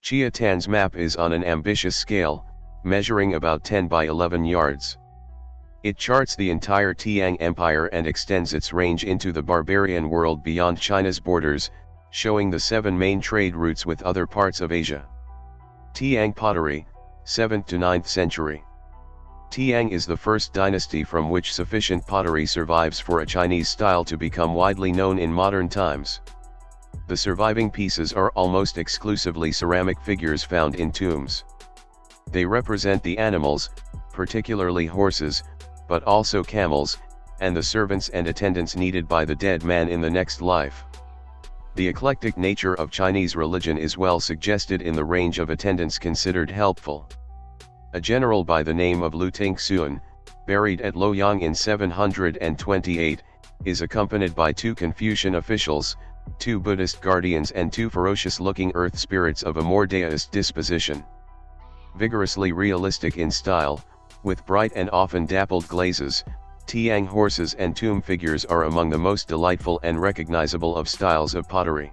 Chia Tan's map is on an ambitious scale, measuring about 10 by 11 yards. It charts the entire Tiang Empire and extends its range into the barbarian world beyond China's borders, showing the 7 main trade routes with other parts of Asia. Tiang pottery, 7th to 9th century. Tiang is the first dynasty from which sufficient pottery survives for a Chinese style to become widely known in modern times. The surviving pieces are almost exclusively ceramic figures found in tombs. They represent the animals, particularly horses, but also camels, and the servants and attendants needed by the dead man in the next life. The eclectic nature of Chinese religion is well suggested in the range of attendants considered helpful. A general by the name of Lu Tingxuan, buried at Luoyang in 728, is accompanied by 2 Confucian officials, 2 Buddhist guardians and 2 ferocious-looking earth spirits of a more Daoist disposition. Vigorously realistic in style, with bright and often dappled glazes, Tiang horses and tomb figures are among the most delightful and recognizable of styles of pottery.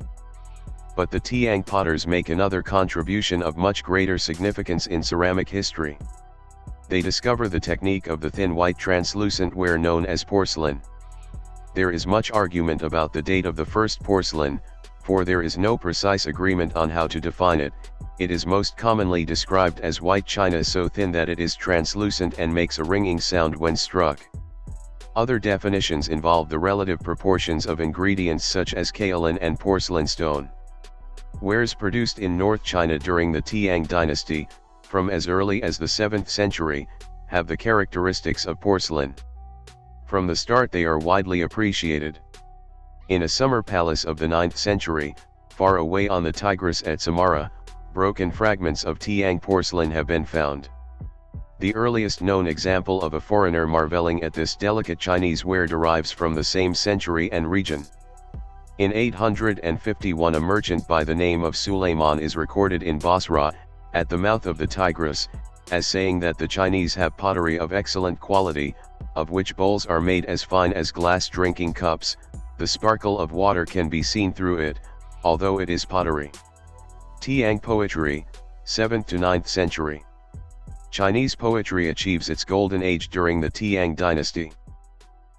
But the Tiang potters make another contribution of much greater significance in ceramic history. They discover the technique of the thin white translucent ware known as porcelain. There is much argument about the date of the first porcelain, for there is no precise agreement on how to define it. It is most commonly described as white china so thin that it is translucent and makes a ringing sound when struck. Other definitions involve the relative proportions of ingredients such as kaolin and porcelain stone. Wares produced in North China during the Tiang dynasty, from as early as the 7th century, have the characteristics of porcelain. From the start they are widely appreciated. In a summer palace of the 9th century, far away on the Tigris at Samarra, broken fragments of Tiang porcelain have been found. The earliest known example of a foreigner marveling at this delicate Chinese ware derives from the same century and region. In 851 a merchant by the name of Suleiman is recorded in Basra, at the mouth of the Tigris, as saying that the Chinese have pottery of excellent quality, of which bowls are made as fine as glass drinking cups. The sparkle of water can be seen through it, although it is pottery. Tiang poetry, 7th to 9th century. Chinese poetry achieves its golden age during the Tiang dynasty.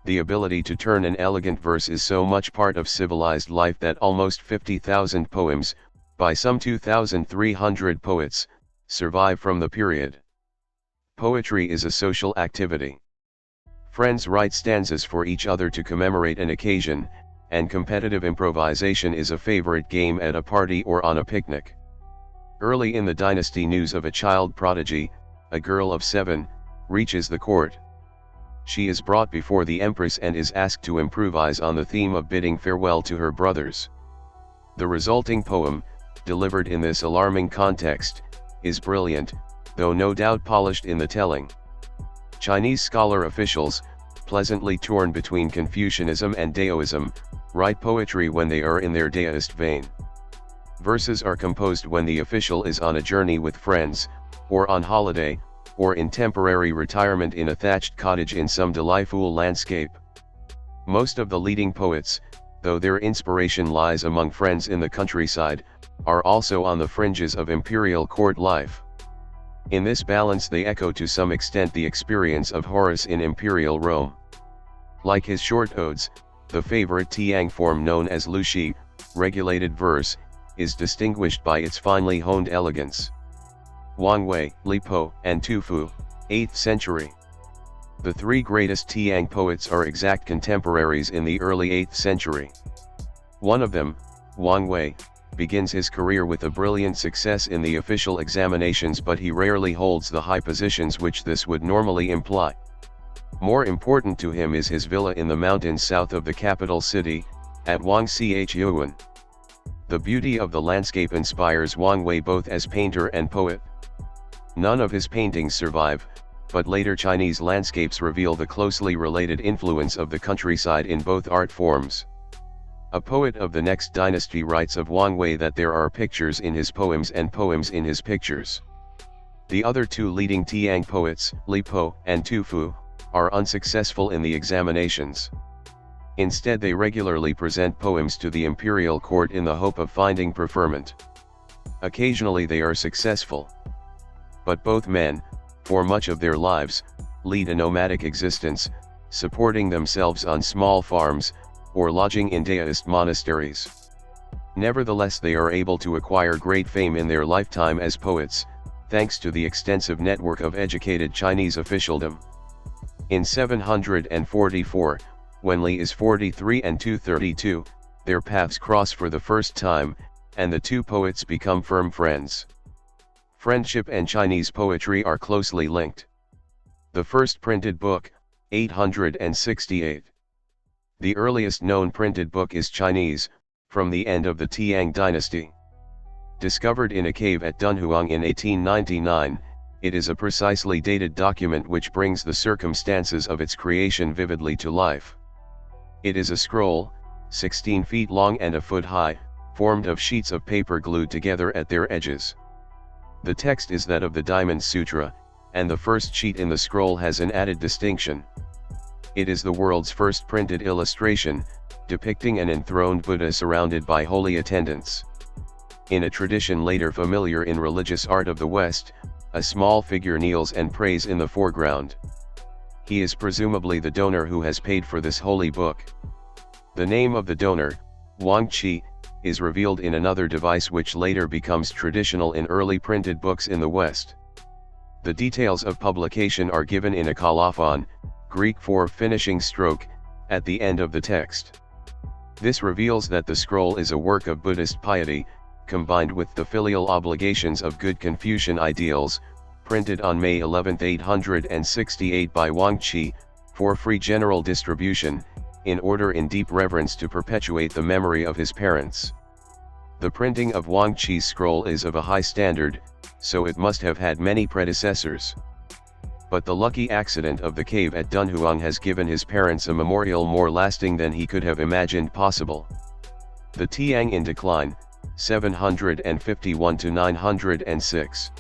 The ability to turn an elegant verse is so much part of civilized life that almost 50,000 poems, by some 2,300 poets, survive from the period. Poetry is a social activity. Friends write stanzas for each other to commemorate an occasion, and competitive improvisation is a favorite game at a party or on a picnic. Early in the dynasty, news of a child prodigy, a girl of 7, reaches the court. She is brought before the empress and is asked to improvise on the theme of bidding farewell to her brothers. The resulting poem, delivered in this alarming context, is brilliant, though no doubt polished in the telling. Chinese scholar officials, pleasantly torn between Confucianism and Daoism, write poetry when they are in their Daoist vein. Verses are composed when the official is on a journey with friends, or on holiday, or in temporary retirement in a thatched cottage in some delightful landscape. Most of the leading poets, though their inspiration lies among friends in the countryside, are also on the fringes of imperial court life. In this balance they echo to some extent the experience of Horace in imperial Rome. Like his short odes, the favorite Tiang form known as Lu-shan, regulated verse, is distinguished by its finely honed elegance. Wang Wei, Li Po, and Tu Fu, 8th century. The 3 greatest Tiang poets are exact contemporaries in the early 8th century. One of them, Wang Wei, begins his career with a brilliant success in the official examinations, but he rarely holds the high positions which this would normally imply. More important to him is his villa in the mountains south of the capital city, at Wangchiyuan. The beauty of the landscape inspires Wang Wei both as painter and poet. None of his paintings survive, but later Chinese landscapes reveal the closely related influence of the countryside in both art forms. A poet of the next dynasty writes of Wang Wei that there are pictures in his poems and poems in his pictures. The other 2 leading Tiang poets, Li Po and Tu Fu, are unsuccessful in the examinations. Instead they regularly present poems to the imperial court in the hope of finding preferment. Occasionally they are successful. But both men, for much of their lives, lead a nomadic existence, supporting themselves on small farms, or lodging in Daoist monasteries. Nevertheless, they are able to acquire great fame in their lifetime as poets, thanks to the extensive network of educated Chinese officialdom. In 744, when Li is 43 and Tu 32, their paths cross for the first time, and the two poets become firm friends. Friendship and Chinese poetry are closely linked. The first printed book, 868. The earliest known printed book is Chinese, from the end of the Tiang dynasty. Discovered in a cave at Dunhuang in 1899, it is a precisely dated document which brings the circumstances of its creation vividly to life. It is a scroll, 16 feet long and a foot high, formed of sheets of paper glued together at their edges. The text is that of the Diamond Sutra, and the first sheet in the scroll has an added distinction. It is the world's first printed illustration, depicting an enthroned Buddha surrounded by holy attendants. In a tradition later familiar in religious art of the West, a small figure kneels and prays in the foreground. He is presumably the donor who has paid for this holy book. The name of the donor, Wang Qi, is revealed in another device which later becomes traditional in early printed books in the West. The details of publication are given in a colophon, Greek for finishing stroke, at the end of the text. This reveals that the scroll is a work of Buddhist piety, combined with the filial obligations of good Confucian ideals, printed on May 11, 868 by Wang Qi, for free general distribution, in order in deep reverence to perpetuate the memory of his parents. The printing of Wang Qi's scroll is of a high standard, so it must have had many predecessors. But the lucky accident of the cave at Dunhuang has given his parents a memorial more lasting than he could have imagined possible. The Tiang in decline, 751 to 906.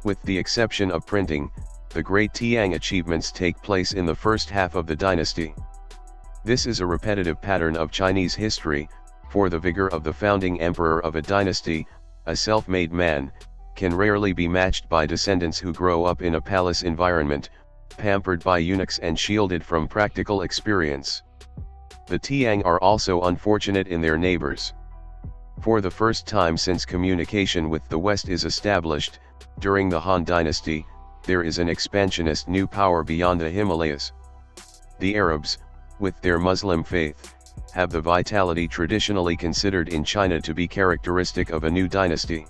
With the exception of printing, the great Tiang achievements take place in the first half of the dynasty. This is a repetitive pattern of Chinese history, for the vigor of the founding emperor of a dynasty, a self-made man, can rarely be matched by descendants who grow up in a palace environment, pampered by eunuchs and shielded from practical experience. The Tiang are also unfortunate in their neighbors. For the first time since communication with the West is established, during the Han dynasty, there is an expansionist new power beyond the Himalayas. The Arabs, with their Muslim faith, have the vitality traditionally considered in China to be characteristic of a new dynasty.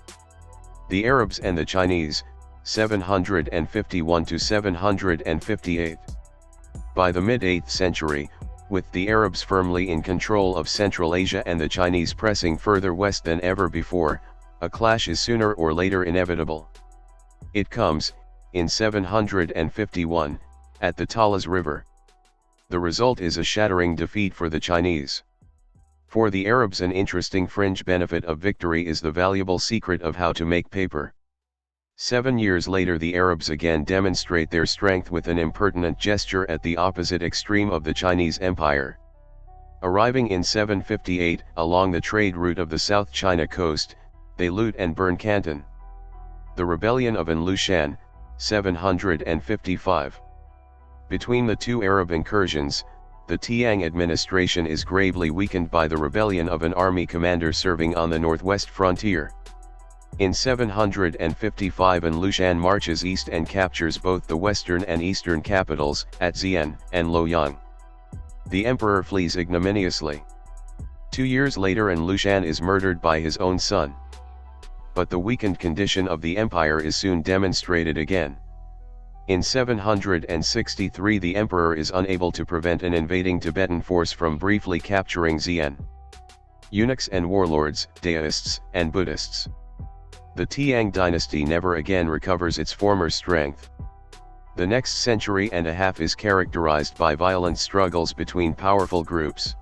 The Arabs and the Chinese, 751 to 758. By the mid-8th century, with the Arabs firmly in control of Central Asia and the Chinese pressing further west than ever before, a clash is sooner or later inevitable. It comes, in 751, at the Talas River. The result is a shattering defeat for the Chinese. For the Arabs, an interesting fringe benefit of victory is the valuable secret of how to make paper. 7 years later, the Arabs again demonstrate their strength with an impertinent gesture at the opposite extreme of the Chinese Empire. Arriving in 758, along the trade route of the South China coast, they loot and burn Canton. The rebellion of An Lu-shan, 755. Between the two Arab incursions, the Tiang administration is gravely weakened by the rebellion of an army commander serving on the northwest frontier. In 755, An Lu-shan marches east and captures both the western and eastern capitals, at Xi'an and Luoyang. The emperor flees ignominiously. 2 years later, An Lu-shan is murdered by his own son. But the weakened condition of the empire is soon demonstrated again. In 763, the emperor is unable to prevent an invading Tibetan force from briefly capturing Xi'an. Eunuchs and warlords, Daoists and Buddhists. The Tiang dynasty never again recovers its former strength. The next century and a half is characterized by violent struggles between powerful groups.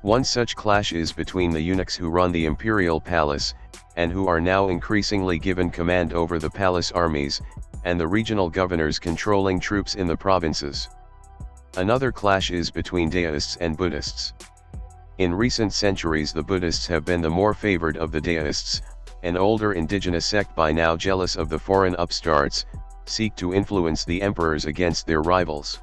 One such clash is between the eunuchs who run the imperial palace, and who are now increasingly given command over the palace armies, and the regional governors controlling troops in the provinces. Another clash is between Daoists and Buddhists. In recent centuries, the Buddhists have been the more favored of the Daoists, an older indigenous sect by now jealous of the foreign upstarts, seek to influence the emperors against their rivals.